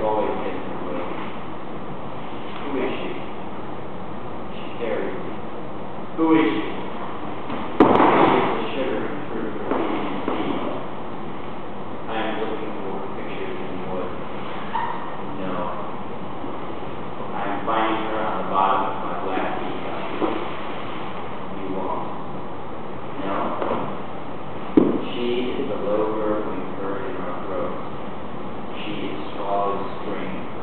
always gets in the way. Who is she? She carries me. Who is she? She is the shivering through her being indeed. I am looking for pictures in the woods. No. I am finding her on the bottom of my black teacup. You won't. No. She is the low bird we heard in our throats. She is small as spring.